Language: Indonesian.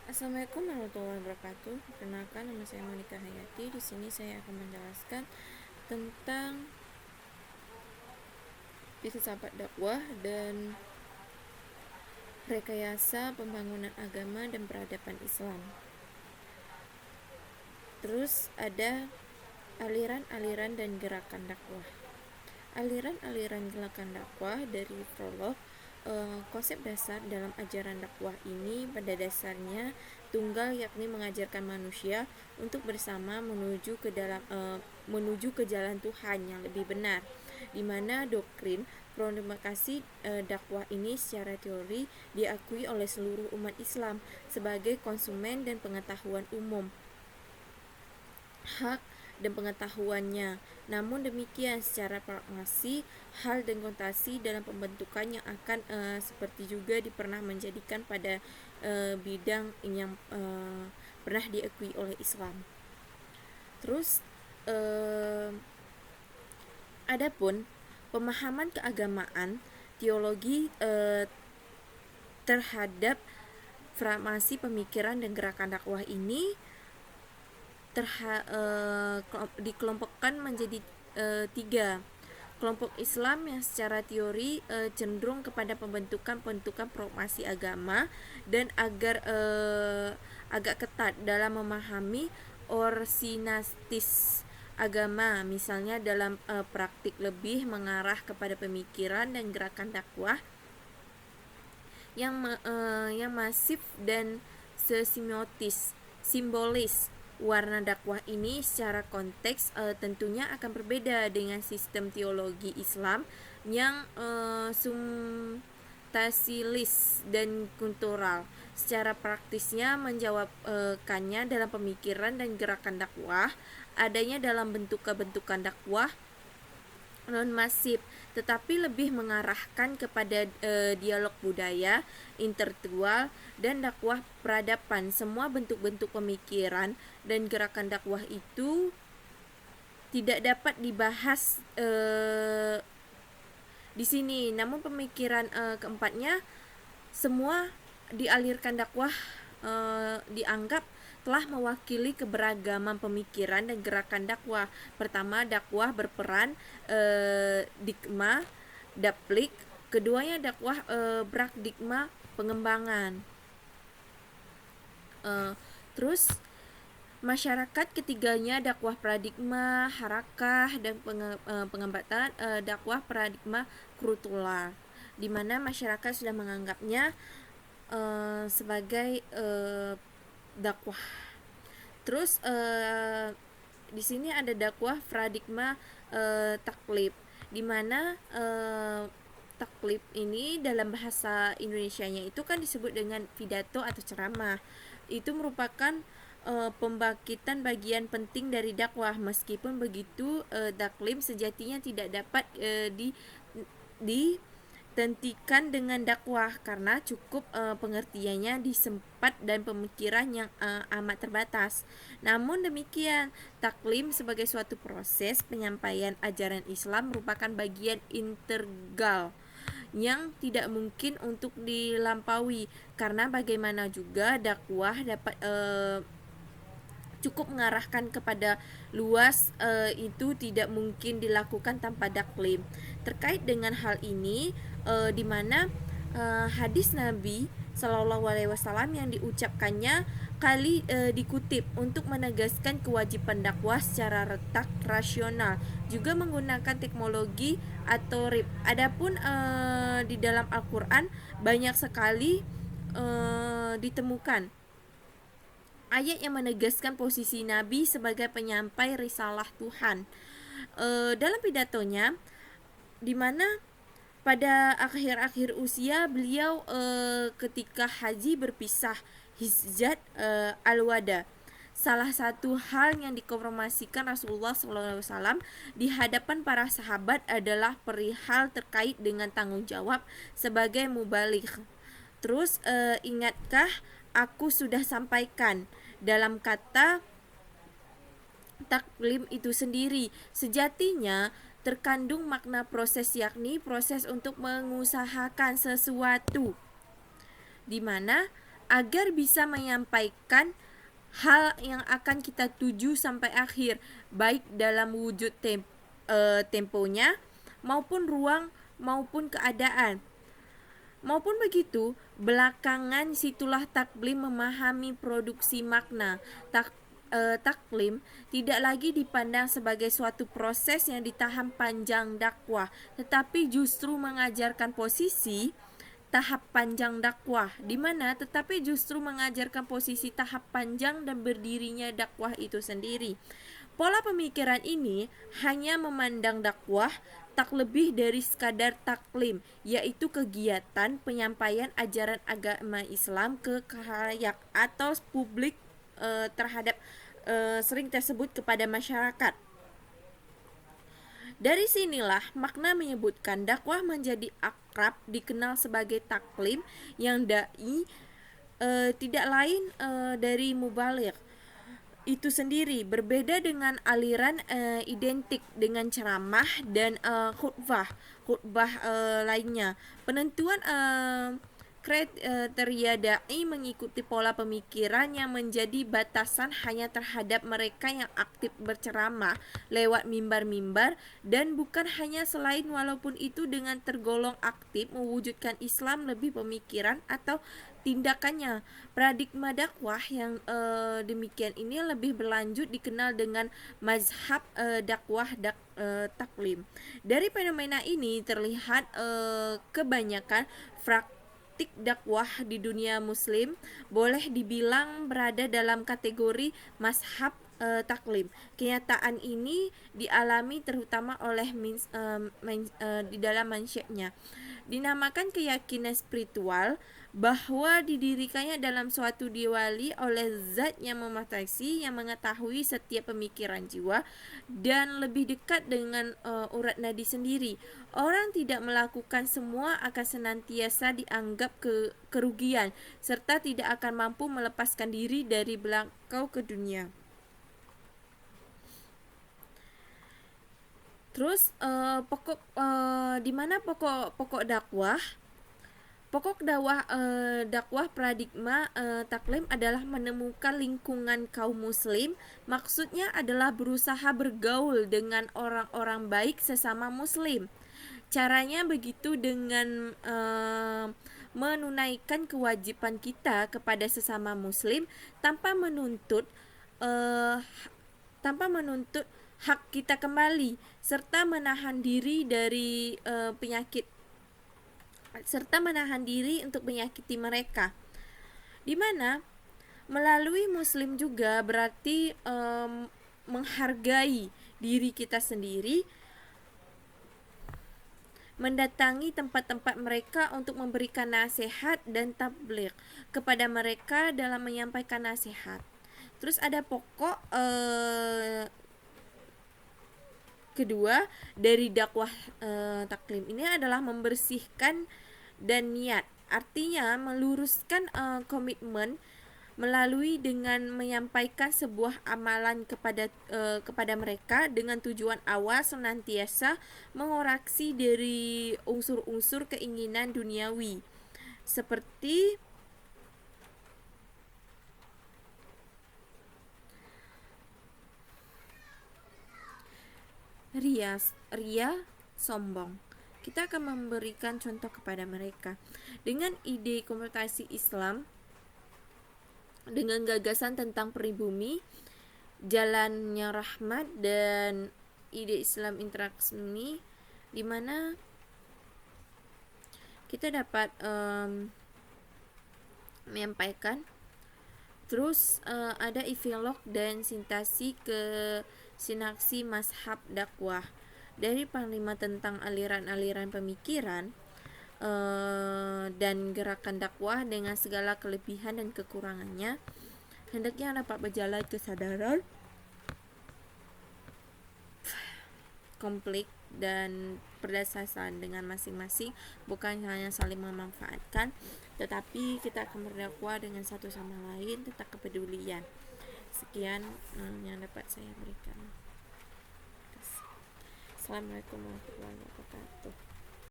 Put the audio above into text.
Assalamualaikum warahmatullahi wabarakatuh. Perkenalkan, nama saya Monika Hayati. Di sini saya akan menjelaskan tentang filsafat dakwah dan rekayasa pembangunan agama dan peradaban Islam. Terus ada aliran-aliran dan gerakan dakwah. Aliran-aliran gerakan dakwah dari prolog. Konsep dasar dalam ajaran dakwah ini pada dasarnya tunggal, yakni mengajarkan manusia untuk bersama menuju ke jalan Tuhan yang lebih benar, di mana doktrin problematisasi dakwah ini secara teori diakui oleh seluruh umat Islam sebagai konsumen dan pengetahuan umum, hak dan pengetahuannya. Namun demikian, secara pragmatis, hal dan kontasi dalam pembentukan yang akan seperti juga pernah menjadikan pada bidang yang pernah diakui oleh Islam. Terus adapun pemahaman keagamaan, teologi terhadap formasi pemikiran dan gerakan dakwah ini dikelompokkan menjadi 3. Kelompok Islam yang secara teori cenderung kepada pembentukan formasi agama dan agak ketat dalam memahami orisinalitas agama, misalnya dalam praktik lebih mengarah kepada pemikiran dan gerakan dakwah yang masif dan simbolis. Warna dakwah ini secara konteks tentunya akan berbeda dengan sistem teologi Islam yang substansialis dan kultural. Secara praktisnya menjawabkannya dalam pemikiran dan gerakan dakwah adanya dalam bentukan dakwah non-masif, tetapi lebih mengarahkan kepada dialog budaya, intelektual, dan dakwah peradaban. Semua bentuk-bentuk pemikiran dan gerakan dakwah itu tidak dapat dibahas di sini. Namun pemikiran keempatnya, semua dialirkan dakwah dianggap telah mewakili keberagaman pemikiran dan gerakan dakwah. Pertama, dakwah berperan digma daplik. Keduanya dakwah brakdigma pengembangan. Terus masyarakat, ketiganya dakwah paradigma harakah dan pengembatan dakwah paradigma krutula, di mana masyarakat sudah menganggapnya sebagai dakwah. Terus di sini ada dakwah paradigma taklif, di mana taklif ini dalam bahasa Indonesianya itu kan disebut dengan pidato atau ceramah. Itu merupakan pembangkitan bagian penting dari dakwah. Meskipun begitu, taklif sejatinya tidak dapat ditentukan dengan dakwah karena cukup pengertiannya disempat dan pemikiran yang amat terbatas. Namun demikian, taklim sebagai suatu proses penyampaian ajaran Islam merupakan bagian integral yang tidak mungkin untuk dilampaui, karena bagaimana juga dakwah dapat cukup mengarahkan kepada luas, itu tidak mungkin dilakukan tanpa taklim. Terkait dengan hal ini, di mana hadis Nabi Shallallahu Alaihi Wasallam yang diucapkannya kali dikutip untuk menegaskan kewajiban dakwah secara retak rasional, juga menggunakan teknologi atau RIP. Adapun di dalam Al-Quran banyak sekali ditemukan ayat yang menegaskan posisi Nabi sebagai penyampai risalah Tuhan. Dalam pidatonya, di mana pada akhir-akhir usia beliau ketika haji berpisah hijjat al-wada, salah satu hal yang dikonfirmasikan Rasulullah SAW di hadapan para sahabat adalah perihal terkait dengan tanggung jawab sebagai mubaligh. Terus ingatkah aku sudah sampaikan dalam kata taklim itu sendiri sejatinya terkandung makna proses, yakni proses untuk mengusahakan sesuatu, di mana agar bisa menyampaikan hal yang akan kita tuju sampai akhir, baik dalam wujud temponya maupun ruang maupun keadaan. Maupun begitu, belakangan situlah taklim memahami produksi makna. Taklim tidak lagi dipandang sebagai suatu proses yang ditahan panjang dakwah, tetapi justru mengajarkan posisi tahap panjang dakwah, tetapi justru mengajarkan posisi tahap panjang dan berdirinya dakwah itu sendiri. Pola pemikiran ini hanya memandang dakwah tak lebih dari sekadar taklim, yaitu kegiatan penyampaian ajaran agama Islam ke khalayak atau publik terhadap sering tersebut kepada masyarakat. Dari sinilah makna menyebutkan dakwah menjadi akrab dikenal sebagai taklim, yang dai tidak lain dari mubaligh itu sendiri, berbeda dengan aliran identik dengan ceramah dan khutbah lainnya. Penentuan kriteria dai mengikuti pola pemikiran yang menjadi batasan hanya terhadap mereka yang aktif berceramah lewat mimbar-mimbar, dan bukan hanya selain, walaupun itu dengan tergolong aktif mewujudkan Islam lebih pemikiran atau tindakannya. Paradigma dakwah yang demikian ini lebih berlanjut dikenal dengan mazhab dakwah taklim. Dari fenomena ini terlihat kebanyakan praktik dakwah di dunia muslim boleh dibilang berada dalam kategori mazhab taklim. Kenyataan ini dialami terutama oleh di dalam mansyeknya. Dinamakan keyakinan spiritual bahwa didirikannya dalam suatu diwali oleh zat yang mematasi, yang mengetahui setiap pemikiran jiwa dan lebih dekat dengan urat nadi sendiri. Orang tidak melakukan semua akan senantiasa dianggap kerugian, serta tidak akan mampu melepaskan diri dari belenggu ke dunia. Terus di mana pokok dakwah? Pokok dakwah paradigma taklim adalah menemukan lingkungan kaum muslim. Maksudnya adalah berusaha bergaul dengan orang-orang baik sesama muslim. Caranya begitu dengan menunaikan kewajiban kita kepada sesama muslim tanpa menuntut hak kita kembali, serta menahan diri dari untuk menyakiti mereka. Di mana melalui muslim juga berarti menghargai diri kita sendiri, mendatangi tempat-tempat mereka untuk memberikan nasihat dan tabligh kepada mereka dalam menyampaikan nasihat. Terus ada pokok kedua dari dakwah taklim ini adalah membersihkan dan niat, artinya meluruskan komitmen melalui dengan menyampaikan sebuah amalan kepada mereka dengan tujuan awal senantiasa mengoreksi dari unsur-unsur keinginan duniawi seperti ria, sombong. Kita akan memberikan contoh kepada mereka dengan ide konvertasi Islam, dengan gagasan tentang pribumi, jalannya rahmat, dan ide Islam interaksi, di mana kita dapat menyampaikan. Terus ada ifilog dan sintasi ke sinaksi mazhab dakwah dari panglima tentang aliran-aliran pemikiran dan gerakan dakwah dengan segala kelebihan dan kekurangannya, hendaknya dapat berjalan kesadaran konflik dan berdasarkan dengan masing-masing, bukan hanya saling memanfaatkan, tetapi kita akan berdakwah dengan satu sama lain tentang kepedulian. Sekian yang dapat saya berikan. Assalamualaikum warahmatullahi wabarakatuh.